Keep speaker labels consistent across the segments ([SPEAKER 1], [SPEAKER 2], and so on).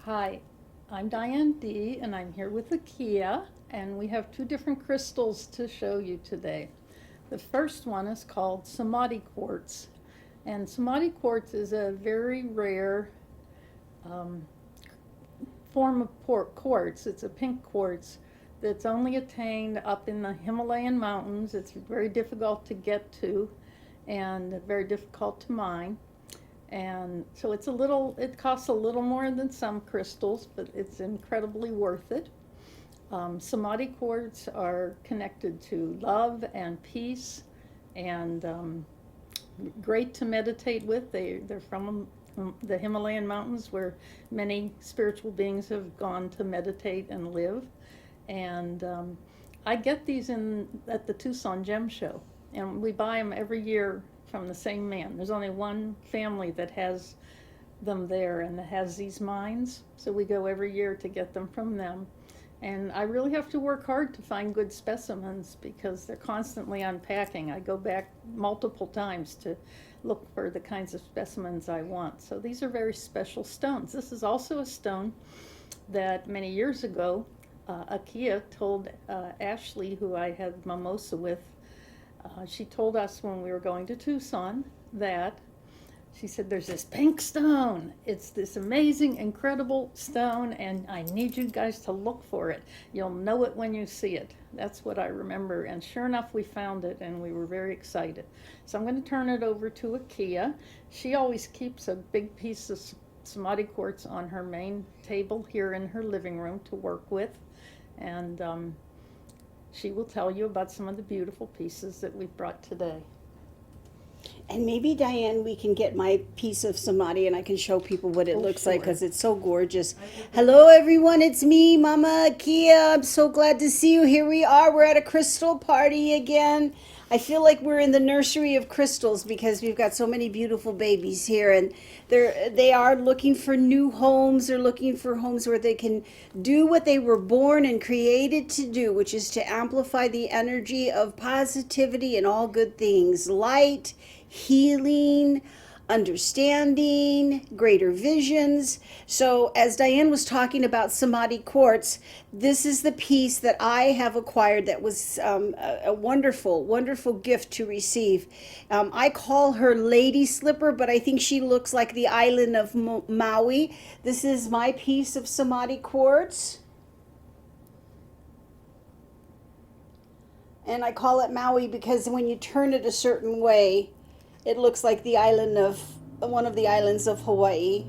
[SPEAKER 1] Hi, I'm Diane D, and I'm here with Akeeya, and we have two different crystals to show you today. The first one is called Samadhi Quartz, and Samadhi Quartz is a very rare um, form of quartz. It's a pink quartz that's only attained up in the Himalayan Mountains. It's very difficult to get to and very difficult to mine. And so it costs a little more than some crystals, but it's incredibly worth it. Samadhi quartz are connected to love and peace and great to meditate with. They're from the Himalayan Mountains where many spiritual beings have gone to meditate and live. And I get these at the Tucson Gem Show, and we buy them every year from the same man. There's only one family that has them there and that has these mines, so we go every year to get them from them. And I really have to work hard to find good specimens because they're constantly unpacking. I go back multiple times to look for the kinds of specimens I want. So these are very special stones. This is also a stone that many years ago Akeeya told Ashley, who I had mimosa with, she told us when we were going to Tucson that she said, there's this pink stone. It's this amazing, incredible stone, and I need you guys to look for it. You'll know it when you see it. That's what I remember. And sure enough, we found it, and we were very excited. So I'm going to turn it over to Akeeya. She always keeps a big piece of Samadhi quartz on her main table here in her living room to work with. And she will tell you about some of the beautiful pieces that we've brought today.
[SPEAKER 2] And maybe, Diane, we can get my piece of Samadhi and I can show people what it looks like because it's so gorgeous. Hello, everyone. It's me, Mamakeeya. I'm so glad to see you. Here we are. We're at a crystal party again. I feel like we're in the nursery of crystals because we've got so many beautiful babies here, and they are looking for new homes. They're looking for homes where they can do what they were born and created to do, which is to amplify the energy of positivity and all good things, light, healing, understanding, greater visions. So as Diane was talking about Samadhi Quartz, this is the piece that I have acquired that was a wonderful, wonderful gift to receive. I call her Lady Slipper, but I think she looks like the island of Maui. This is my piece of Samadhi Quartz. And I call it Maui because when you turn it a certain way, it looks like the island of one of the islands of Hawaii.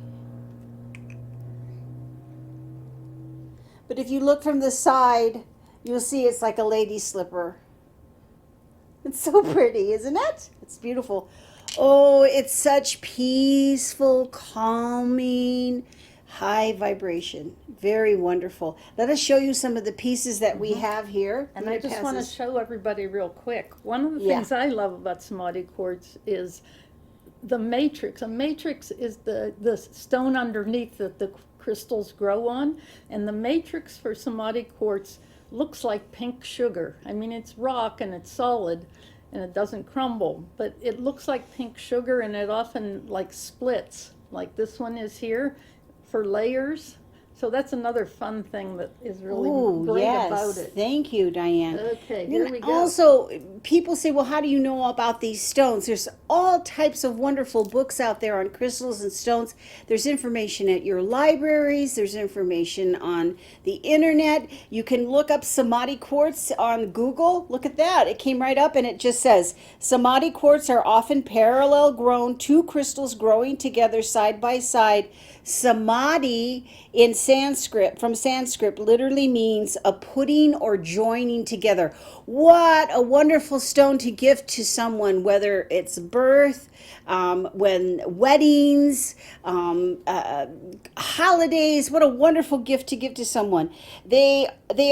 [SPEAKER 2] But if you look from the side, you'll see it's like a lady slipper. It's so pretty, isn't it? It's beautiful. Oh, it's such peaceful, calming, high vibration. Very wonderful. Let us show you some of the pieces that we have here.
[SPEAKER 1] And I just want to show everybody real quick. One of the things I love about Samadhi quartz is the matrix. A matrix is the stone underneath that the crystals grow on. And the matrix for Samadhi quartz looks like pink sugar. I mean, it's rock and it's solid and it doesn't crumble, but it looks like pink sugar, and it often like splits, like this one is here, for layers. So that's another fun thing that is really great about it.
[SPEAKER 2] Thank you, Diane.
[SPEAKER 1] Okay, here we go.
[SPEAKER 2] Also, people say, well, how do you know about these stones? There's all types of wonderful books out there on crystals and stones. There's information at your libraries. There's information on the internet. You can look up Samadhi quartz on Google. Look at that. It came right up and it just says, Samadhi quartz are often parallel grown, two crystals growing together side by side. Samadhi in Sanskrit, from Sanskrit, literally means a putting or joining together. What a wonderful stone to give to someone, whether it's birth, when weddings, holidays. What a wonderful gift to give to someone. They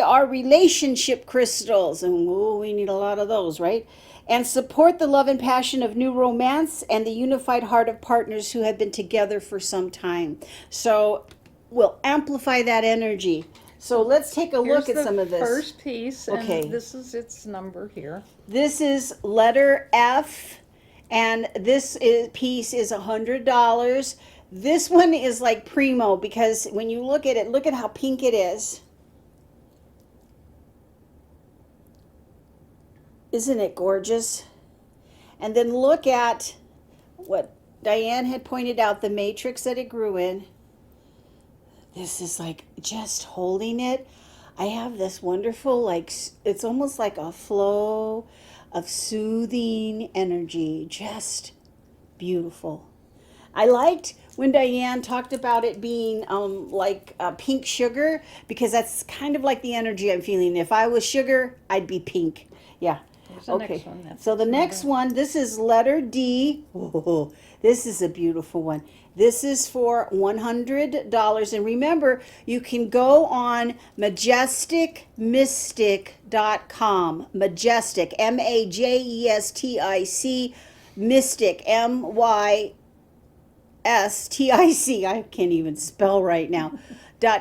[SPEAKER 2] are relationship crystals, and we need a lot of those, right? And support the love and passion of new romance and the unified heart of partners who have been together for some time. So we'll amplify that energy. So let's take a look at some of this.
[SPEAKER 1] First piece, and this is its number here.
[SPEAKER 2] This is letter F, and this piece is $100. This one is like primo because when you look at it, look at how pink it is. Isn't it gorgeous? And then look at what Diane had pointed out, the matrix that it grew in. This is like just holding it. I have this wonderful, like, it's almost like a flow of soothing energy. Just beautiful. I liked when Diane talked about it being like pink sugar because that's kind of like the energy I'm feeling. If I was sugar, I'd be pink. Yeah.
[SPEAKER 1] Here's the
[SPEAKER 2] Okay.
[SPEAKER 1] next one.
[SPEAKER 2] So the next one, this is letter D. Oh, this is a beautiful one. This is for $100. And remember, you can go on majesticmystic.com. Majestic, Majestic, mystic, MYSTIC. I can't even spell right now.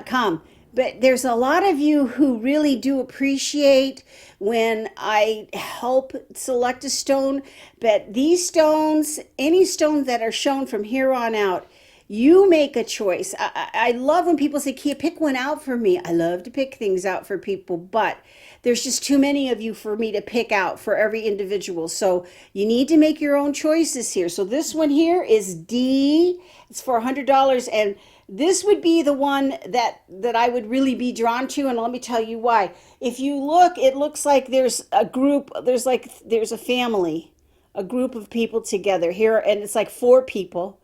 [SPEAKER 2] .com. But there's a lot of you who really do appreciate when I help select a stone. But these stones, any stones that are shown from here on out, you make a choice. I love when people say, Kia, pick one out for me. I love to pick things out for people, but there's just too many of you for me to pick out for every individual. So you need to make your own choices here. So this one here is D. It's for $100. And this would be the one that I would really be drawn to, and let me tell you why. If you look, it looks like there's a group, there's a family, a group of people together here, and it's like 4 people.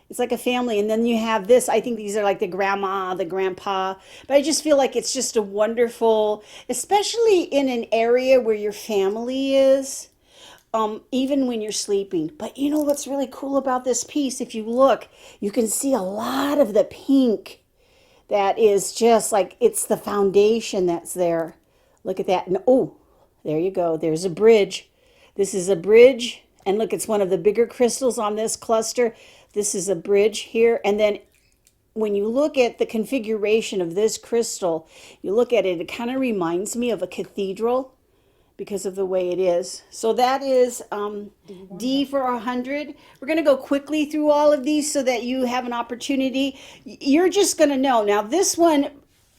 [SPEAKER 2] It's like a family, and then you have this. I think these are like the grandma, the grandpa, but I just feel like it's just a wonderful, especially in an area where your family is. Even when you're sleeping. But you know what's really cool about this piece? If you look, you can see a lot of the pink that is just like, it's the foundation that's there. Look at that. And oh, there you go. There's a bridge. This is a bridge. And look, it's one of the bigger crystals on this cluster. This is a bridge here. And then when you look at the configuration of this crystal, you look at it, it kind of reminds me of a cathedral, because of the way it is. So that is D for 100. We're going to go quickly through all of these so that you have an opportunity. You're just going to know. Now this one,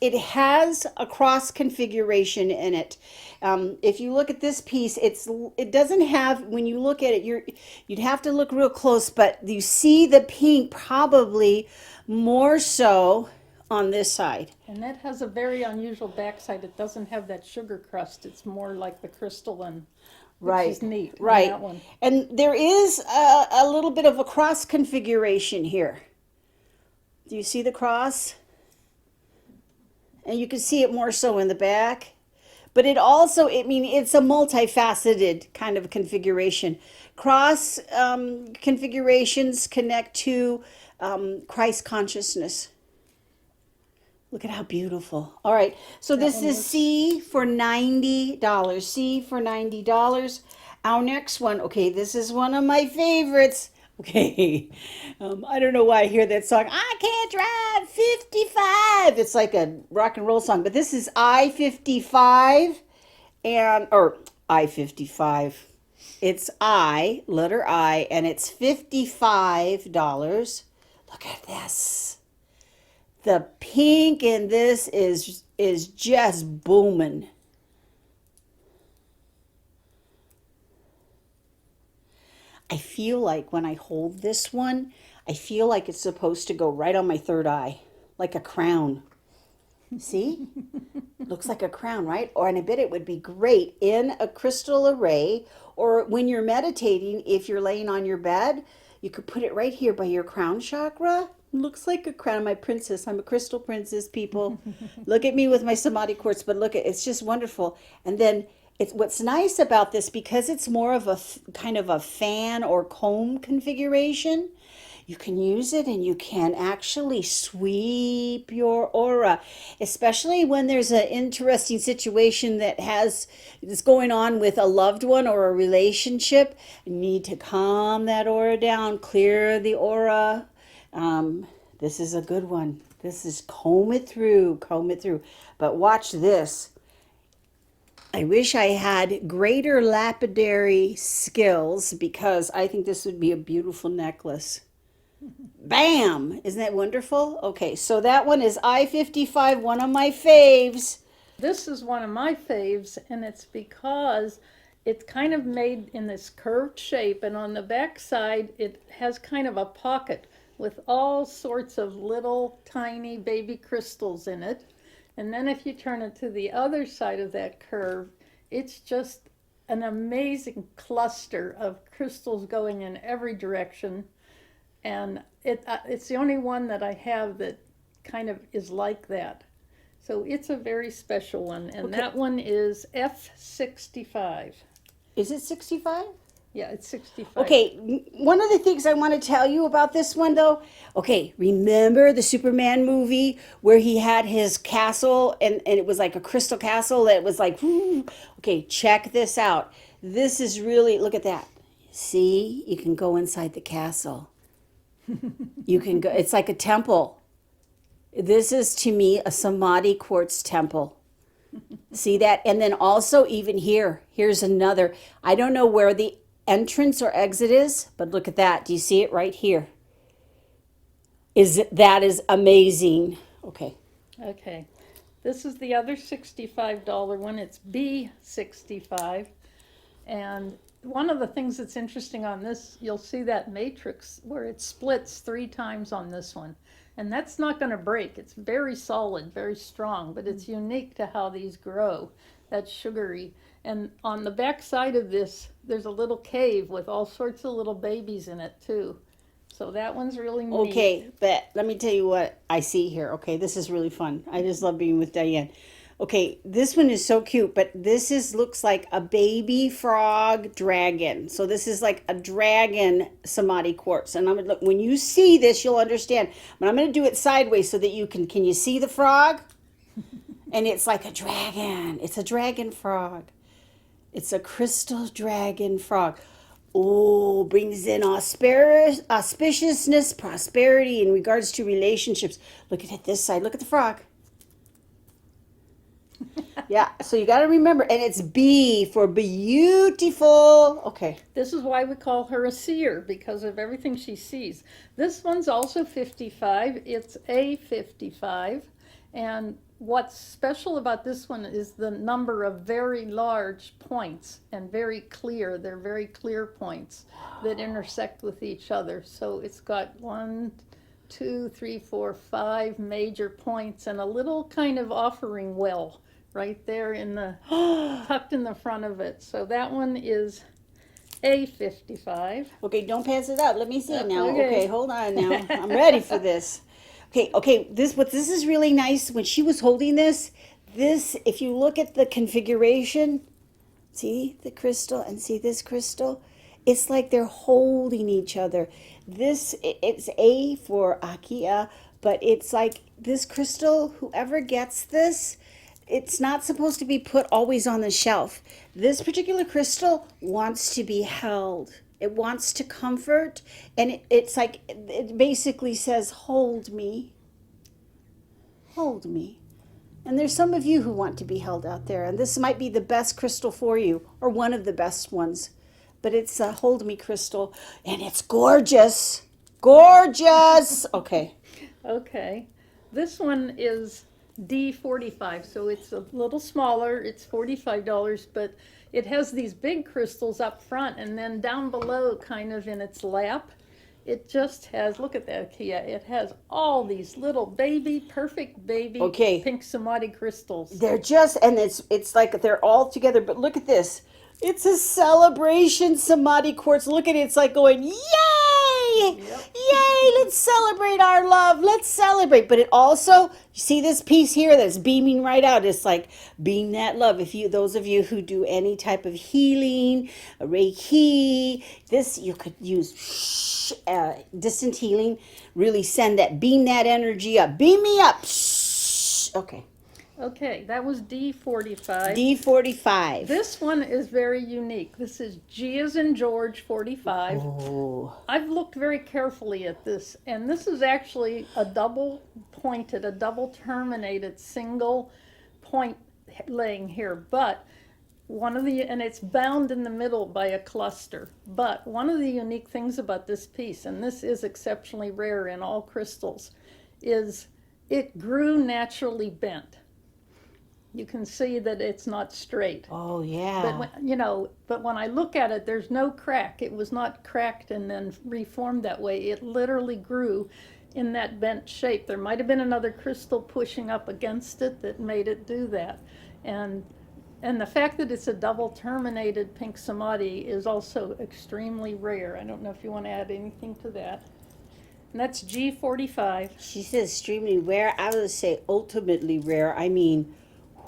[SPEAKER 2] it has a cross configuration in it. If you look at this piece, it doesn't have, when you look at it, you'd have to look real close, but you see the pink probably more so on this side.
[SPEAKER 1] And that has a very unusual backside. It doesn't have that sugar crust. It's more like the crystalline, which is neat.
[SPEAKER 2] Right.
[SPEAKER 1] That one.
[SPEAKER 2] And there is a little bit of a cross configuration here. Do you see the cross? And you can see it more so in the back. But it also, it's a multifaceted kind of configuration. Cross configurations connect to Christ consciousness. Look at how beautiful. All right, so this is C for $90. C for $90. Our next one, okay, this is one of my favorites. Okay, I don't know why I hear that song. I can't drive 55. It's like a rock and roll song, but this is I-55 or I-55. It's I, letter I, and it's $55. Look at this. The pink in this is just booming. I feel like when I hold this one, I feel like it's supposed to go right on my third eye, like a crown. See? Looks like a crown, right? And I bet it would be great in a crystal array, or when you're meditating, if you're laying on your bed, you could put it right here by your crown chakra. Looks like a crown. My princess. I'm a crystal princess, people. Look at me with my Samadhi Quartz, but look, it's just wonderful. And then what's nice about this, because it's more of a kind of a fan or comb configuration, you can use it and you can actually sweep your aura, especially when there's an interesting situation that's going on with a loved one or a relationship. You need to calm that aura down, clear the aura. This is a good one. This is comb it through. But watch this. I wish I had greater lapidary skills, because I think this would be a beautiful necklace. Bam! Isn't that wonderful? Okay, so that one is I-55, one of my faves.
[SPEAKER 1] This is one of my faves, and it's because it's kind of made in this curved shape, and on the back side it has kind of a pocket with all sorts of little tiny baby crystals in it. And then if you turn it to the other side of that curve, it's just an amazing cluster of crystals going in every direction. And it's the only one that I have that kind of is like that. So it's a very special one, and
[SPEAKER 2] Okay.
[SPEAKER 1] that one is F65.
[SPEAKER 2] Is it 65?
[SPEAKER 1] Yeah, it's 65.
[SPEAKER 2] Okay, one of the things I want to tell you about this one though, okay, remember the Superman movie where he had his castle and it was like a crystal castle that was like, whoo. Okay, check this out. This is really, look at that. See, you can go inside the castle. You can go, it's like a temple. This is to me a Samadhi Quartz temple. See that? And then also even here, here's another. I don't know where the entrance or exit is, but look at that. Do you see it right here? That is amazing. Okay.
[SPEAKER 1] Okay. This is the other $65 one. It's B65. And one of the things that's interesting on this, you'll see that matrix where it splits 3 times on this one. And that's not going to break. It's very solid, very strong, but it's unique to how these grow. That's sugary. And on the back side of this, there's a little cave with all sorts of little babies in it too. So that one's really neat.
[SPEAKER 2] Okay, but let me tell you what I see here. Okay, this is really fun. I just love being with Diane. Okay, this one is so cute, but this looks like a baby frog dragon. So this is like a dragon Samadhi quartz. And I'm gonna look, when you see this, you'll understand. But I'm gonna do it sideways so that you can you see the frog? And it's like a dragon. It's a dragon frog. It's a crystal dragon frog. Oh, brings in auspiciousness, prosperity in regards to relationships. Look at it this side. Look at the frog. Yeah, so you got to remember, and it's B for beautiful. Okay.
[SPEAKER 1] This is why we call her a seer, because of everything she sees. This one's also 55. It's A55. And what's special about this one is the number of very large points and very clear. They're very clear points that intersect with each other. So it's got 1, 2, 3, 4, 5 major points and a little kind of offering well right there in the tucked in the front of it. So that one is A55.
[SPEAKER 2] Okay, don't pass it out. Let me see now.
[SPEAKER 1] Okay.
[SPEAKER 2] Okay, hold on now. I'm ready for this. Okay, this is really nice. When she was holding this, if you look at the configuration, see the crystal and see this crystal? It's like they're holding each other. It's A for Akeeya, but it's like this crystal, whoever gets this, it's not supposed to be put always on the shelf. This particular crystal wants to be held. It wants to comfort, and it's like, it basically says, hold me. Hold me. And there's some of you who want to be held out there, and this might be the best crystal for you, or one of the best ones. But it's a hold me crystal, and it's gorgeous. Gorgeous! Okay.
[SPEAKER 1] Okay. This one is D45, so it's a little smaller. It's $45, but it has these big crystals up front, and then down below, kind of in its lap, it just has, look at that, Akeeya, it has all these little perfect baby
[SPEAKER 2] Okay.
[SPEAKER 1] pink Samadhi crystals.
[SPEAKER 2] They're just, and it's like they're all together, but look at this. It's a celebration Samadhi Quartz. Look at it, it's like going, yay!
[SPEAKER 1] Yep.
[SPEAKER 2] Yay, let's celebrate our love. Let's celebrate. But it also, you see this piece here that's beaming right out. It's like beam that love. Those of you who do any type of healing, Reiki, this you could use distant healing. Really beam that energy up. Beam me up. Okay.
[SPEAKER 1] Okay, that was D45.
[SPEAKER 2] D45.
[SPEAKER 1] This one is very unique. This is G as in George 45.
[SPEAKER 2] Oh.
[SPEAKER 1] I've looked very carefully at this, and this is actually a double pointed, a double terminated single point laying here. But and it's bound in the middle by a cluster. But one of the unique things about this piece, and this is exceptionally rare in all crystals, is it grew naturally bent. You can see that it's not straight.
[SPEAKER 2] Oh, yeah.
[SPEAKER 1] But when I look at it, there's no crack. It was not cracked and then reformed that way. It literally grew in that bent shape. There might have been another crystal pushing up against it that made it do that. And the fact that it's a double terminated pink Samadhi is also extremely rare. I don't know if you want to add anything to that. And that's G45.
[SPEAKER 2] She says extremely rare. I would say ultimately rare. I mean,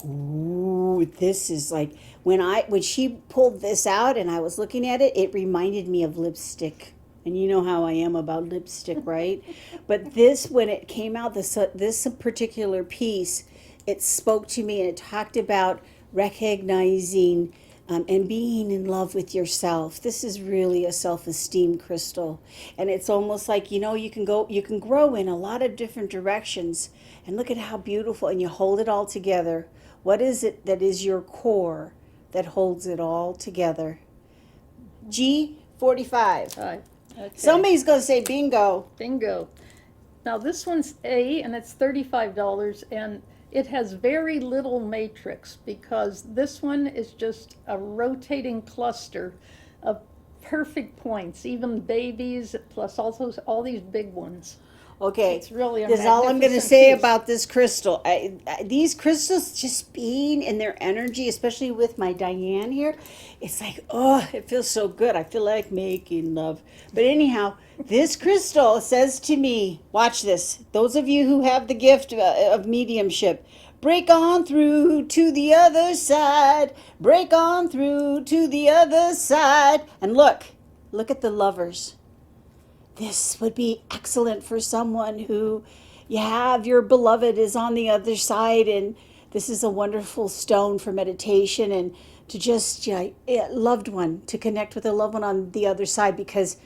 [SPEAKER 2] ooh, this is like when she pulled this out and I was looking at it, it reminded me of lipstick. And you know how I am about lipstick, right? But this, when it came out, this particular piece, it spoke to me and it talked about recognizing and being in love with yourself. This is really a self-esteem crystal. And it's almost like, you can grow in a lot of different directions. And look at how beautiful, and you hold it all together. What is it that is your core that holds it all together? G45.
[SPEAKER 1] Okay.
[SPEAKER 2] Somebody's going to say bingo.
[SPEAKER 1] Bingo. Now this one's A, and it's $35, and it has very little matrix because this one is just a rotating cluster of perfect points, even babies, plus also all these big ones.
[SPEAKER 2] Okay,
[SPEAKER 1] It's really a
[SPEAKER 2] this is all I'm going to
[SPEAKER 1] magnificent
[SPEAKER 2] say
[SPEAKER 1] piece.
[SPEAKER 2] about this crystal. These crystals, just being in their energy, especially with my Diane here, it's like, oh, it feels so good. I feel like making love. But anyhow, this crystal says to me, watch this. Those of you who have the gift of mediumship, break on through to the other side. Break on through to the other side. And look at the lovers. This would be excellent for someone who you have your beloved is on the other side, and this is a wonderful stone for meditation and to just loved one, to connect with a loved one on the other side, because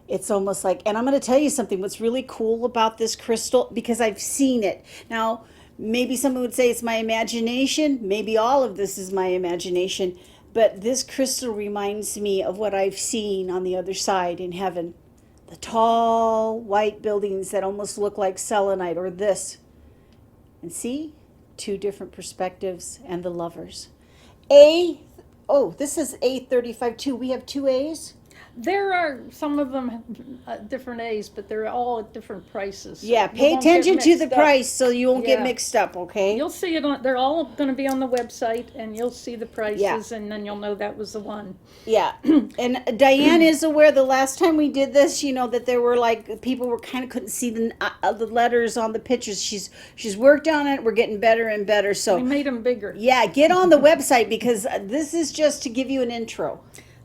[SPEAKER 2] it's almost like, and I'm going to tell you something, what's really cool about this crystal, because I've seen it. Now, maybe someone would say it's my imagination. Maybe all of this is my imagination, but this crystal reminds me of what I've seen on the other side in heaven. The tall white buildings that almost look like selenite or this. And see? Two different perspectives and the lovers. This is A35 too. We have two A's?
[SPEAKER 1] There are some of them different A's, but they're all at different prices.
[SPEAKER 2] Yeah,
[SPEAKER 1] You
[SPEAKER 2] pay
[SPEAKER 1] won't get
[SPEAKER 2] attention to the
[SPEAKER 1] mixed up.
[SPEAKER 2] price so you won't get
[SPEAKER 1] Yeah.
[SPEAKER 2] mixed up, okay?
[SPEAKER 1] You'll see it on, they're all going to be on the website, and you'll see the prices,
[SPEAKER 2] Yeah.
[SPEAKER 1] and then you'll know that was the one.
[SPEAKER 2] Yeah, and Diane is aware the last time we did this, that there were like, people were kind of couldn't see the letters on the pictures. She's worked on it. We're getting better and better.
[SPEAKER 1] We
[SPEAKER 2] So
[SPEAKER 1] made them bigger.
[SPEAKER 2] yeah, get on the website because this is just to give you an intro.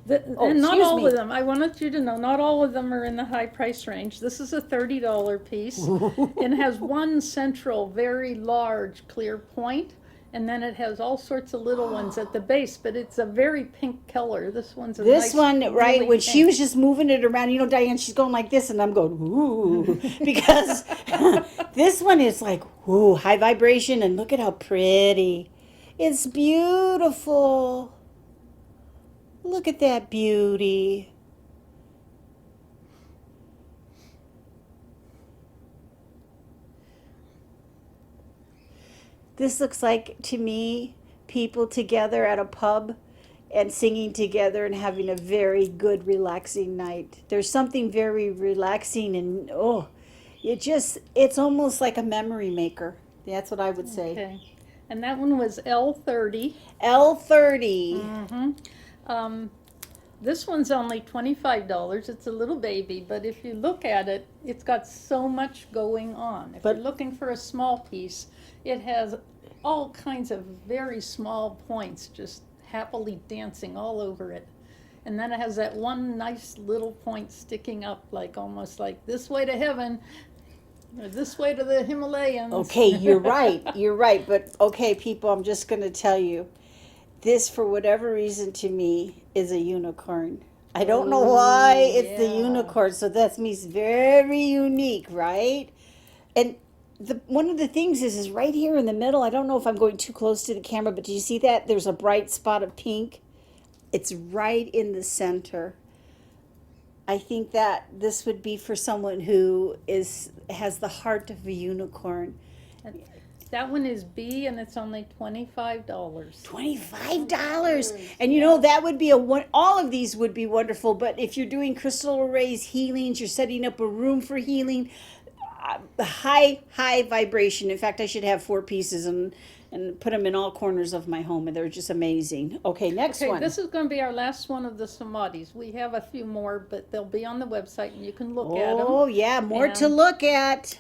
[SPEAKER 1] And not
[SPEAKER 2] excuse
[SPEAKER 1] all
[SPEAKER 2] me.
[SPEAKER 1] of them, I wanted you to know, not all of them are in the high price range. This is a $30 piece. It has one central, very large clear point, and then it has all sorts of little ones at the base, but it's a very pink color. This one's a
[SPEAKER 2] This
[SPEAKER 1] nice,
[SPEAKER 2] one, right,
[SPEAKER 1] really
[SPEAKER 2] when she
[SPEAKER 1] pink.
[SPEAKER 2] was just moving it around, Diane, she's going like this, and I'm going, ooh, because this one is like, ooh, high vibration, and look at how pretty. It's beautiful. Look at that beauty. This looks like, to me, people together at a pub and singing together and having a very good, relaxing night. There's something very relaxing and, it's almost like a memory maker. That's what I would say.
[SPEAKER 1] Okay. And that one was L30.
[SPEAKER 2] L30.
[SPEAKER 1] This one's only $25. It's a little baby, but if you look at it, it's got so much going on. If
[SPEAKER 2] But-
[SPEAKER 1] you're looking for a small piece, it has all kinds of very small points just happily dancing all over it. And then it has that one nice little point sticking up, like almost like this way to heaven, or this way to the Himalayans.
[SPEAKER 2] Okay, you're right. You're right. But okay, people, I'm just going to tell you, this, for whatever reason, to me, is a unicorn. I don't know why it's the
[SPEAKER 1] yeah.
[SPEAKER 2] unicorn. So that means very unique, right? And one of the things is right here in the middle. I don't know if I'm going too close to the camera, but do you see that? There's a bright spot of pink. It's right in the center. I think that this would be for someone who has the heart of a unicorn.
[SPEAKER 1] And that one is B, and it's only $25.
[SPEAKER 2] $25. And you know, that would be all of these would be wonderful, but if you're doing crystal arrays, healings, you're setting up a room for healing, high vibration. In fact, I should have 4 pieces and put them in all corners of my home, and they're just amazing. Okay, next one.
[SPEAKER 1] This is going to be our last one of the Samadhis. We have a few more, but they'll be on the website, and you can look at them.
[SPEAKER 2] Oh, yeah, more to look at.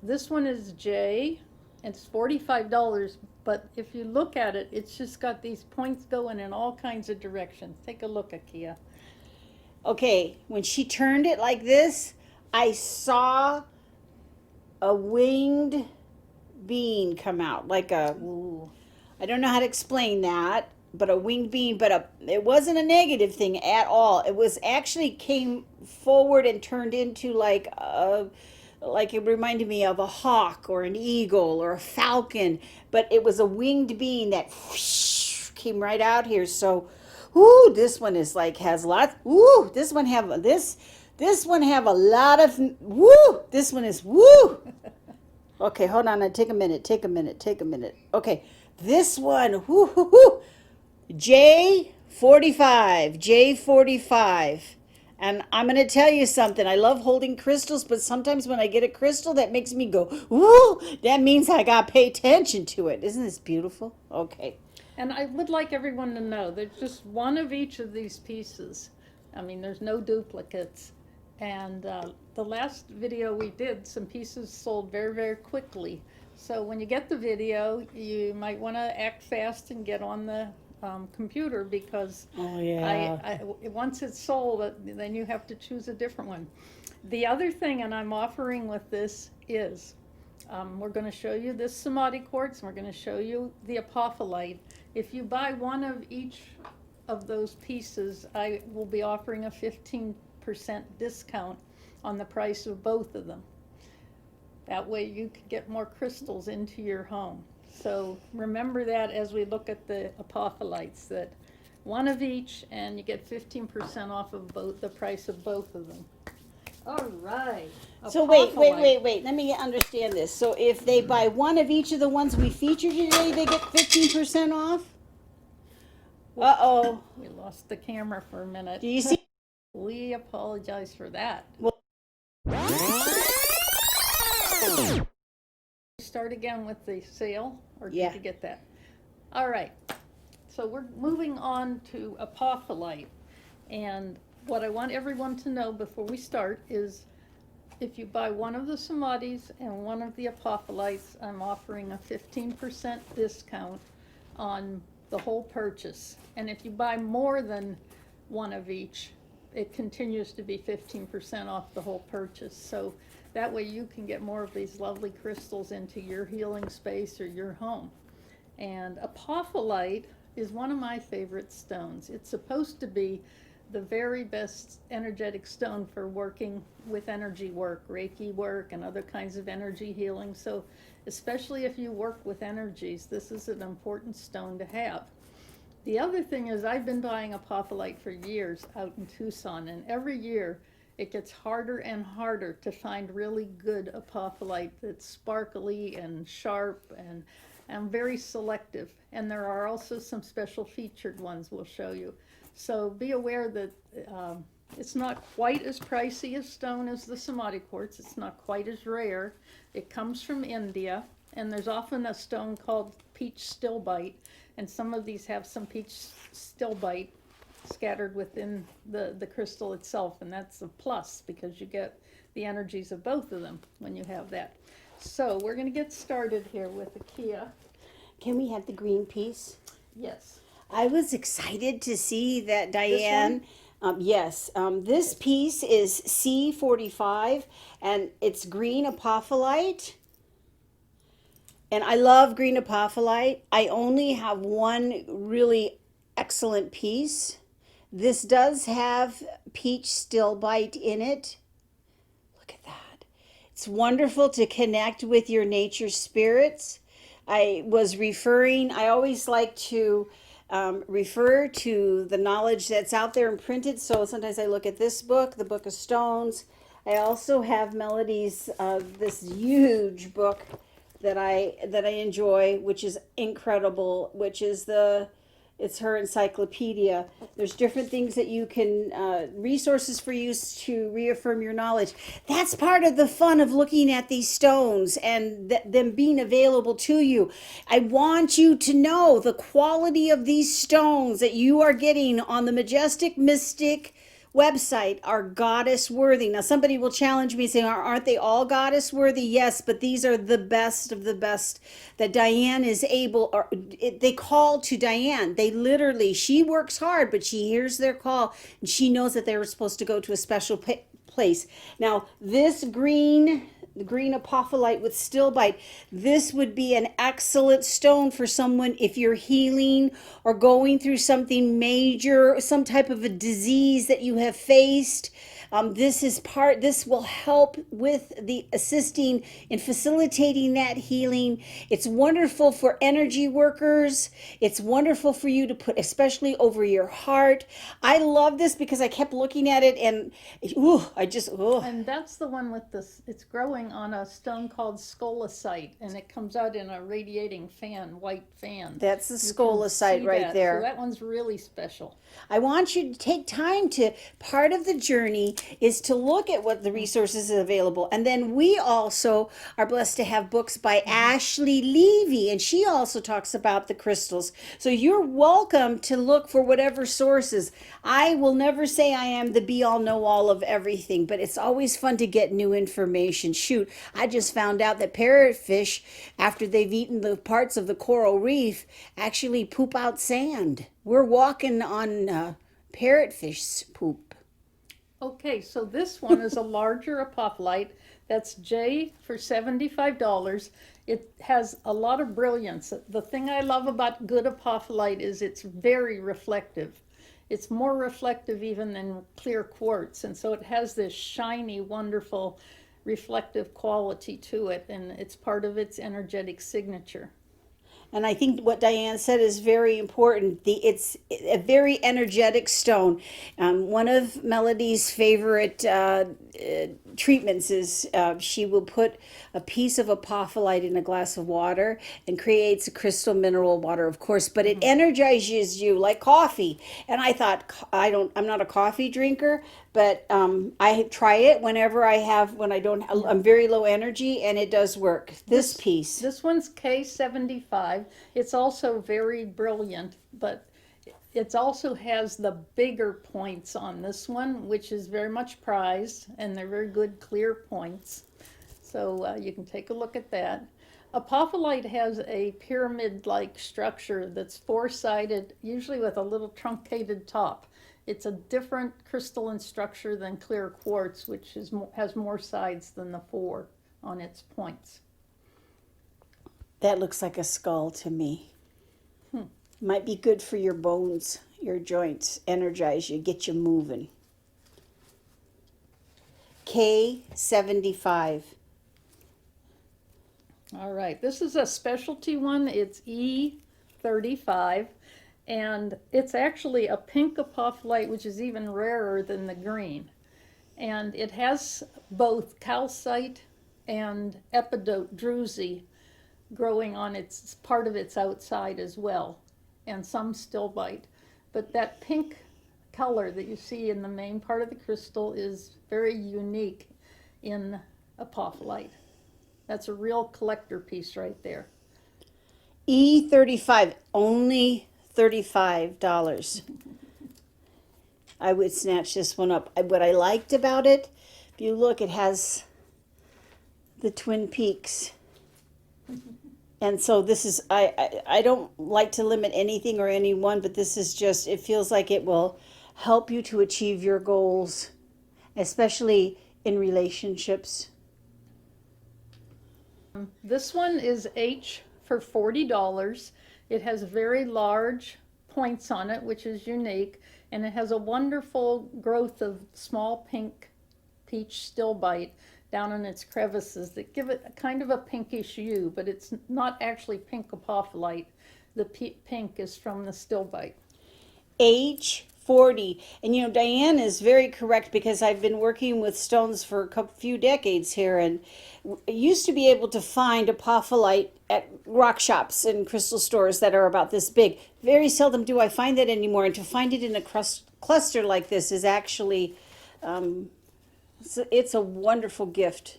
[SPEAKER 1] This one is J. It's $45, but if you look at it, it's just got these points going in all kinds of directions. Take a look, Akeeya.
[SPEAKER 2] Okay, when she turned it like this, I saw a winged being come out, like a, I don't know how to explain that, but a winged being, but it wasn't a negative thing at all. It was actually came forward and turned into like it reminded me of a hawk or an eagle or a falcon, but it was a winged being that came right out here. So, this one is like has lots. This one have a lot of. This one is Okay, hold on. Take a minute. Okay, this one. J45. And I'm going to tell you something. I love holding crystals, but sometimes when I get a crystal, that makes me go, that means I got to pay attention to it. Isn't this beautiful? Okay.
[SPEAKER 1] And I would like everyone to know there's just one of each of these pieces. I mean, there's no duplicates. And the last video we did, some pieces sold very, very quickly. So when you get the video, you might want to act fast and get on the computer, because once it's sold, then you have to choose a different one. The other thing, and I'm offering with this, is we're going to show you this Samadhi Quartz, and we're going to show you the Apophyllite. If you buy one of each of those pieces, I will be offering a 15% discount on the price of both of them. That way you can get more crystals into your home. So remember that as we look at the Apophylites, that one of each, and you get 15% off of the price of both of them. All right.
[SPEAKER 2] So wait. Let me understand this. So if they buy one of each of the ones we featured today, they get 15% off? Uh-oh.
[SPEAKER 1] We lost the camera for a minute.
[SPEAKER 2] Do you see?
[SPEAKER 1] We apologize for that.
[SPEAKER 2] Well,
[SPEAKER 1] start again with the sale, or did
[SPEAKER 2] Yeah.
[SPEAKER 1] you get that? All right. So we're moving on to Apophyllite. And what I want everyone to know before we start is, if you buy one of the Samadhis and one of the Apophylites, I'm offering a 15% discount on the whole purchase. And if you buy more than one of each, it continues to be 15% off the whole purchase. So that way you can get more of these lovely crystals into your healing space or your home. And Apophyllite is one of my favorite stones. It's supposed to be the very best energetic stone for working with energy work, Reiki work, and other kinds of energy healing. So especially if you work with energies, this is an important stone to have. The other thing is, I've been buying Apophyllite for years out in Tucson, and every year it gets harder and harder to find really good Apophyllite that's sparkly and sharp and very selective. And there are also some special featured ones we'll show you. So be aware that it's not quite as pricey a stone as the Samadhi Quartz. It's not quite as rare. It comes from India, and there's often a stone called peach stilbite, and some of these have some peach stilbite scattered within the crystal itself, and that's a plus because you get the energies of both of them when you have that. So we're going to get started here with Akeeya.
[SPEAKER 2] Can we have the green piece?
[SPEAKER 1] Yes.
[SPEAKER 2] I was excited to see that Diane. Yes, this piece is C45, and it's green apophyllite. And I love green apophyllite. I only have one really excellent piece. This does have peach stilbite in it. Look at that. It's wonderful to connect with your nature spirits. I always like to refer to the knowledge that's out there and printed. So sometimes I look at this book, the Book of Stones. I also have Melody's this huge book that I enjoy, which is incredible, which is it's her encyclopedia. There's different things that you can, resources for use to reaffirm your knowledge. That's part of the fun of looking at these stones and them being available to you. I want you to know the quality of these stones that you are getting on the Majestic Mystic website are goddess worthy. Now somebody will challenge me saying, aren't they all goddess worthy? Yes, but these are the best of the best that Diane is able, or they call to Diane. They literally, she works hard, but she hears their call and she knows that they were supposed to go to a special place. Now this the green apophyllite with stilbite, this would be an excellent stone for someone if you're healing or going through something major, some type of a disease that you have faced. This will help with the assisting in facilitating that healing. It's wonderful for energy workers. It's wonderful for you to put, especially over your heart. I love this because I kept looking at it and,
[SPEAKER 1] And that's the one with this, it's growing on a stone called scolecite, and it comes out in a radiating fan, white fan.
[SPEAKER 2] That's the
[SPEAKER 1] You can
[SPEAKER 2] scolecite
[SPEAKER 1] see
[SPEAKER 2] right
[SPEAKER 1] that.
[SPEAKER 2] there.
[SPEAKER 1] So that one's really special.
[SPEAKER 2] I want you to take time to, part of the journey is to look at what the resources are available. And then we also are blessed to have books by Ashley Levy, and she also talks about the crystals. So you're welcome to look for whatever sources. I will never say I am the be all know all of everything, but it's always fun to get new information. Shoot, I just found out that parrotfish, after they've eaten the parts of the coral reef, actually poop out sand. We're walking on parrotfish poop.
[SPEAKER 1] Okay, so this one is a larger apophyllite. That's J for $75. It has a lot of brilliance. The thing I love about good apophyllite is it's very reflective. It's more reflective even than clear quartz, and so it has this shiny, wonderful, reflective quality to it, and it's part of its energetic signature.
[SPEAKER 2] And I think what Diane said is very important. It's a very energetic stone. One of Melody's favorite treatments is she will put a piece of apophyllite in a glass of water and creates a crystal mineral water, of course, but it energizes you like coffee. And I thought, I'm not a coffee drinker, but I try it whenever I'm very low energy, and it does work. This piece.
[SPEAKER 1] This one's K75. It's also very brilliant, but it also has the bigger points on this one, which is very much prized, and they're very good clear points. So you can take a look at that. Apophyllite has a pyramid-like structure that's four-sided, usually with a little truncated top. It's a different crystalline structure than clear quartz, which has more sides than the four on its points.
[SPEAKER 2] That looks like a skull to me. Might be good for your bones, your joints, energize you, get you moving. K75.
[SPEAKER 1] All right, this is a specialty one. It's E35, and it's actually a pink apophyllite, which is even rarer than the green. And it has both calcite and epidote druzy growing on its part of its outside as well, and some stilbite. But that pink color that you see in the main part of the crystal is very unique in apophyllite. That's a real collector piece right there.
[SPEAKER 2] E35, only $35. I would snatch this one up. What I liked about it, if you look, it has the Twin Peaks. And so this is, I don't like to limit anything or anyone, but this is just, it feels like it will help you to achieve your goals, especially in relationships.
[SPEAKER 1] This one is H for $40. It has very large points on it, which is unique, and it has a wonderful growth of small pink peach stilbite down in its crevices that give it a kind of a pinkish hue, but it's not actually pink apophyllite. The pink is from the stillbite.
[SPEAKER 2] Age 40. And you know, Diane is very correct because I've been working with stones for a few decades here, and used to be able to find apophyllite at rock shops and crystal stores that are about this big. Very seldom do I find that anymore, and to find it in a cluster like this is actually, it's a wonderful gift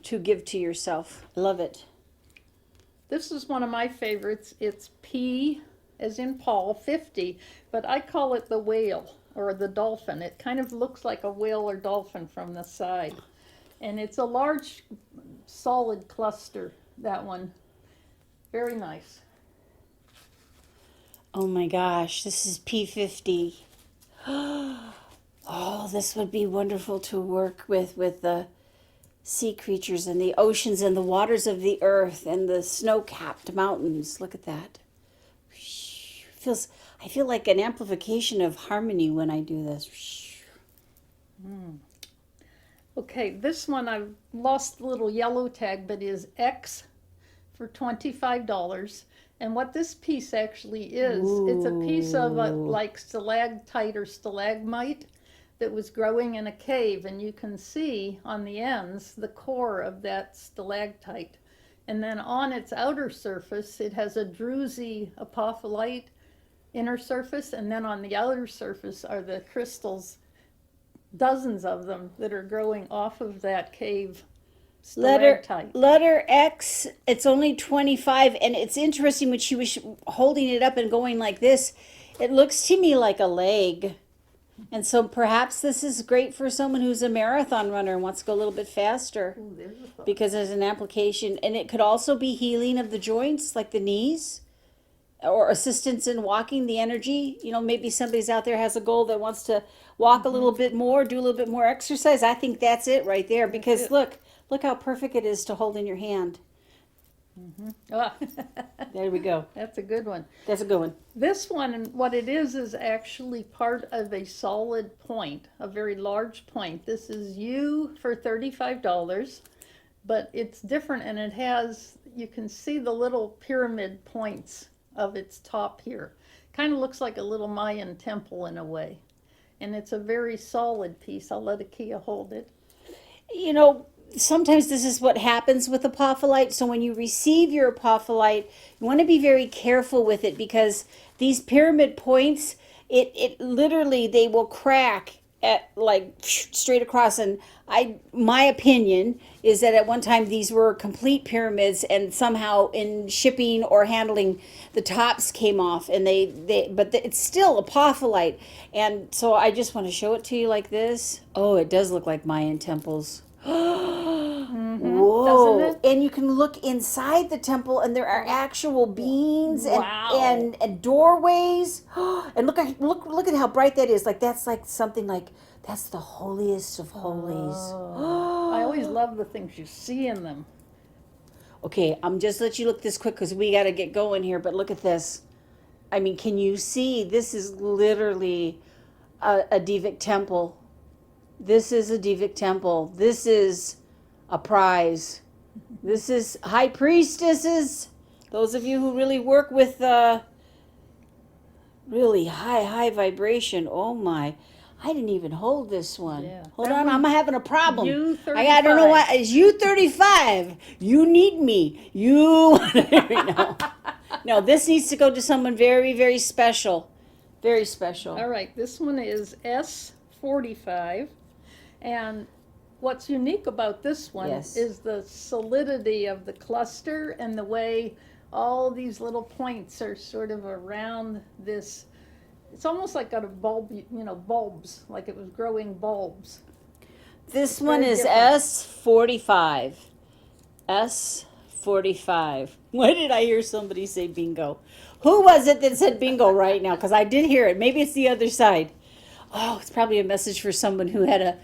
[SPEAKER 2] to give to yourself. Love it.
[SPEAKER 1] This is one of my favorites. It's P as in Paul, 50, but I call it the whale or the dolphin. It kind of looks like a whale or dolphin from the side. And it's a large, solid cluster, that one. Very nice.
[SPEAKER 2] Oh my gosh, this is P50. Oh, this would be wonderful to work with the sea creatures and the oceans and the waters of the earth and the snow-capped mountains. Look at that. I feel like an amplification of harmony when I do this.
[SPEAKER 1] Okay, this one I've lost the little yellow tag, but is X for $25. And what this piece actually is, it's a piece of a, like stalactite or stalagmite that was growing in a cave, and you can see on the ends the core of that stalactite. And then on its outer surface, it has a druzy apophyllite inner surface, and then on the outer surface are the crystals, dozens of them that are growing off of that cave stalactite.
[SPEAKER 2] Letter X, it's only 25, and it's interesting when she was holding it up and going like this, it looks to me like a leg. And so perhaps this is great for someone who's a marathon runner and wants to go a little bit faster.
[SPEAKER 1] Ooh, there's a thought.
[SPEAKER 2] Because there's an application, and it could also be healing of the joints, like the knees, or assistance in walking, the energy. You know, maybe somebody's out there has a goal that wants to walk a little bit more, do a little bit more exercise. I think that's it right there, because look how perfect it is to hold in your hand.
[SPEAKER 1] Ah,
[SPEAKER 2] There we go.
[SPEAKER 1] that's a good one.
[SPEAKER 2] That's a good one.
[SPEAKER 1] This one, what it is actually part of a solid point, a very large point. This is U for $35, but it's different, and it has, you can see the little pyramid points of its top here. Kind of looks like a little Mayan temple in a way. And it's a very solid piece. I'll let Akeeya hold it.
[SPEAKER 2] You know, sometimes this is what happens with apophyllite. So when you receive your apophyllite, you want to be very careful with it, because these pyramid points, it literally, they will crack at like straight across. And my opinion is that at one time these were complete pyramids, and somehow in shipping or handling, the tops came off, and but it's still apophyllite. And so I just want to show it to you like this. Oh, it does look like Mayan temples. Whoa.
[SPEAKER 1] Doesn't it?
[SPEAKER 2] And you can look inside the temple, and there are actual beams and doorways. And look at how bright that is. Like that's like something like that's the holiest of holies.
[SPEAKER 1] I always love the things you see in them.
[SPEAKER 2] Okay, I'm just let you look this quick because we got to get going here. But look at this. I mean, can you see? This is literally a Divic temple. This is a Divic temple. This is a prize. This is high priestesses. Those of you who really work with really high vibration. Oh my. I didn't even hold this one.
[SPEAKER 1] Yeah.
[SPEAKER 2] Hold on, I'm having a problem.
[SPEAKER 1] U35.
[SPEAKER 2] I don't know why. It's U35. You need me. No, this needs to go to someone very, very special. Very special.
[SPEAKER 1] All right, this one is S45. And what's unique about this one is the solidity of the cluster and the way all these little points are sort of around this. It's almost like got a bulb, bulbs, like it was growing bulbs.
[SPEAKER 2] This one is
[SPEAKER 1] different.
[SPEAKER 2] S45. S45. Why did I hear somebody say bingo? Who was it that said bingo right now? Because I did hear it. Maybe it's the other side. Oh, it's probably a message for someone who had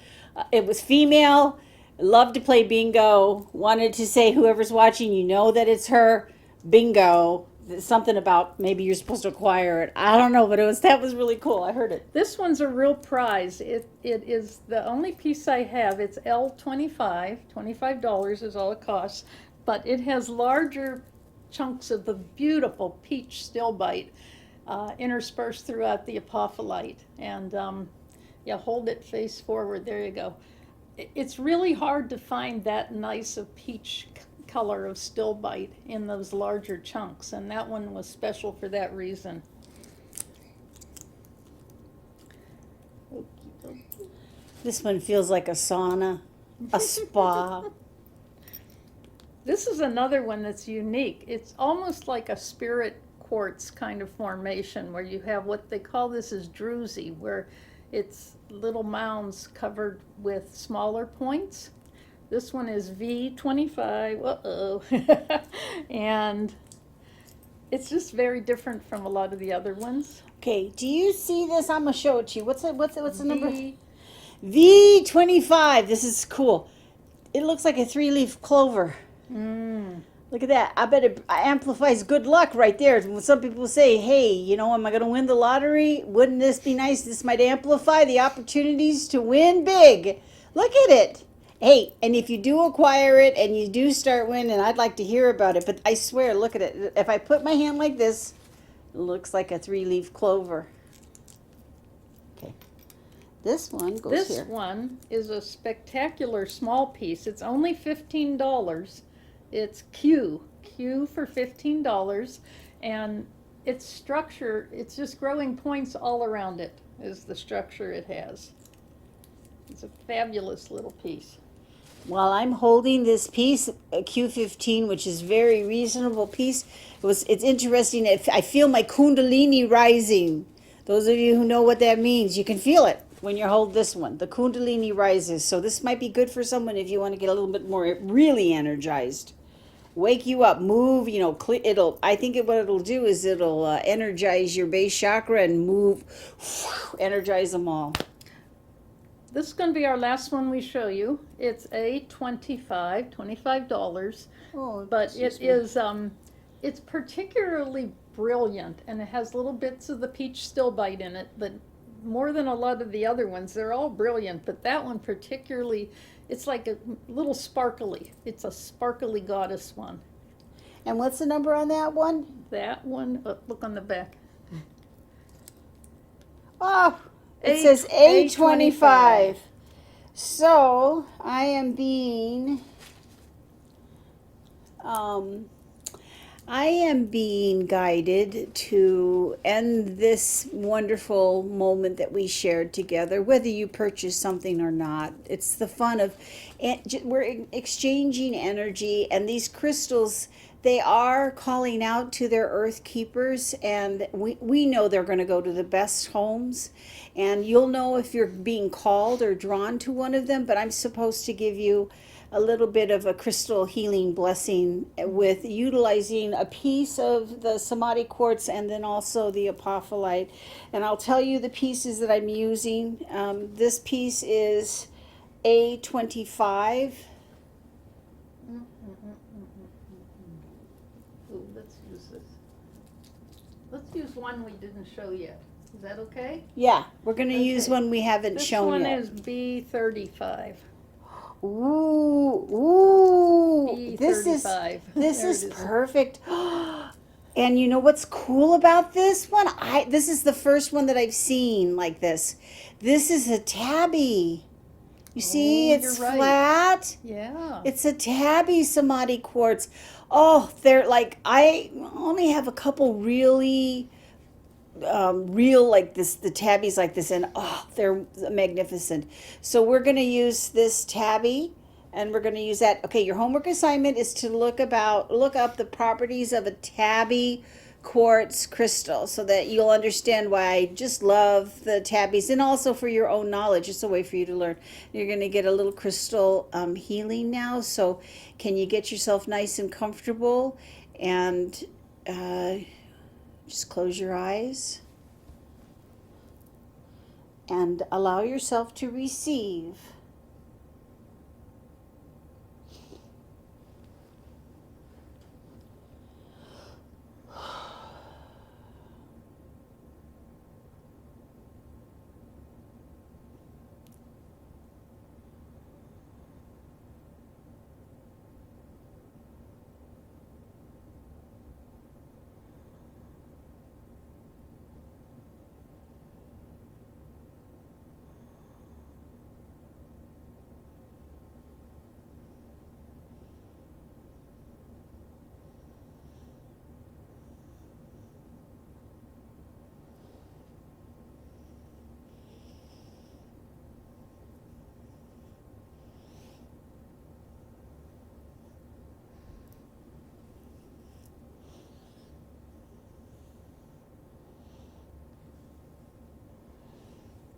[SPEAKER 2] it was female, loved to play bingo, wanted to say, whoever's watching, you know that it's her. Bingo. Something about maybe you're supposed to acquire it. I don't know, but that was really cool. I heard it.
[SPEAKER 1] This one's a real prize. It is the only piece I have. It's L25. $25 is all it costs. But it has larger chunks of the beautiful peach stilbite interspersed throughout the apophyllite. And yeah, hold it face forward. There you go. It's really hard to find that nice of peach color of stilbite in those larger chunks, and that one was special for that reason.
[SPEAKER 2] This one feels like a sauna, a spa.
[SPEAKER 1] This is another one that's unique. It's almost like a spirit quartz kind of formation where you have what they call this is druzy, where it's little mounds covered with smaller points. This one is V25, uh-oh, and it's just very different from a lot of the other ones.
[SPEAKER 2] Okay, do you see this? I'm gonna show it to you. What's the number?
[SPEAKER 1] V,
[SPEAKER 2] V25. This is cool. It looks like a 3-leaf clover. Look at that. I bet it amplifies good luck right there. When some people say, hey, you know, am I going to win the lottery? Wouldn't this be nice? This might amplify the opportunities to win big. Look at it. Hey, and if you do acquire it and you do start winning, I'd like to hear about it. But I swear, look at it. If I put my hand like this, it looks like a 3-leaf clover. Okay. This one goes here.
[SPEAKER 1] this one is a spectacular small piece. It's only $15. It's Q for $15, and its structure, it's just growing points all around it is the structure it has. It's a fabulous little piece.
[SPEAKER 2] While I'm holding this piece, a Q15, which is very reasonable piece, it's interesting. I feel my kundalini rising. Those of you who know what that means, you can feel it when you hold this one. The kundalini rises. So this might be good for someone if you want to get a little bit more really energized. Wake you up, move, you know, I think what it'll do is it'll energize your base chakra and move, energize them all.
[SPEAKER 1] This is going to be our last one we show you. It's $25.
[SPEAKER 2] Oh,
[SPEAKER 1] But it is, it's particularly brilliant, and it has little bits of the peach stilbite in it, but more than a lot of the other ones. They're all brilliant, but that one particularly, it's like a little sparkly. It's a sparkly goddess one.
[SPEAKER 2] And what's the number on that one?
[SPEAKER 1] That one, look on the back.
[SPEAKER 2] Oh, it says A25. So I am being guided to end this wonderful moment that we shared together, whether you purchase something or not. It's the fun of, we're exchanging energy, and these crystals, they are calling out to their earth keepers, and we know they're going to go to the best homes, and you'll know if you're being called or drawn to one of them. But I'm supposed to give you a little bit of a crystal healing blessing with utilizing a piece of the Samadhi Quartz and then also the Apophyllite. And I'll tell you the pieces that I'm using. This piece is A25.
[SPEAKER 1] Ooh, let's use this. Let's use one we didn't show yet. Is that okay?
[SPEAKER 2] Yeah, we're going to use one we haven't shown yet.
[SPEAKER 1] This one is B35.
[SPEAKER 2] Ooh, this
[SPEAKER 1] B35.
[SPEAKER 2] is perfect. And you know what's cool about this one? This is the first one that I've seen like this. This is a tabby. You see, it's
[SPEAKER 1] you're right.
[SPEAKER 2] flat.
[SPEAKER 1] Yeah.
[SPEAKER 2] It's a tabby Samadhi Quartz. Oh, they're like, I only have a couple really real like this, the tabbies like this, and oh, they're magnificent. So we're going to use this tabby, and we're going to use that. Okay, your homework assignment is to look up the properties of a tabby quartz crystal, so that you'll understand why I just love the tabbies, and also for your own knowledge. It's a way for you to learn. You're going to get a little crystal healing now. So can you get yourself nice and comfortable, and just close your eyes and allow yourself to receive.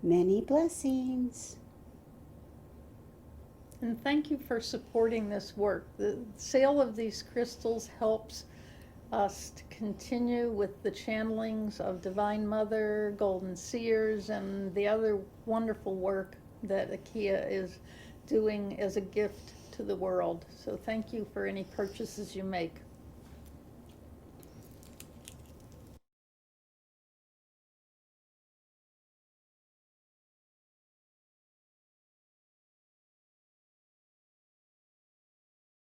[SPEAKER 2] Many blessings.
[SPEAKER 1] And thank you for supporting this work. The sale of these crystals helps us to continue with the channelings of Divine Mother, Golden Seers, and the other wonderful work that Akeeya is doing as a gift to the world. So thank you for any purchases you make.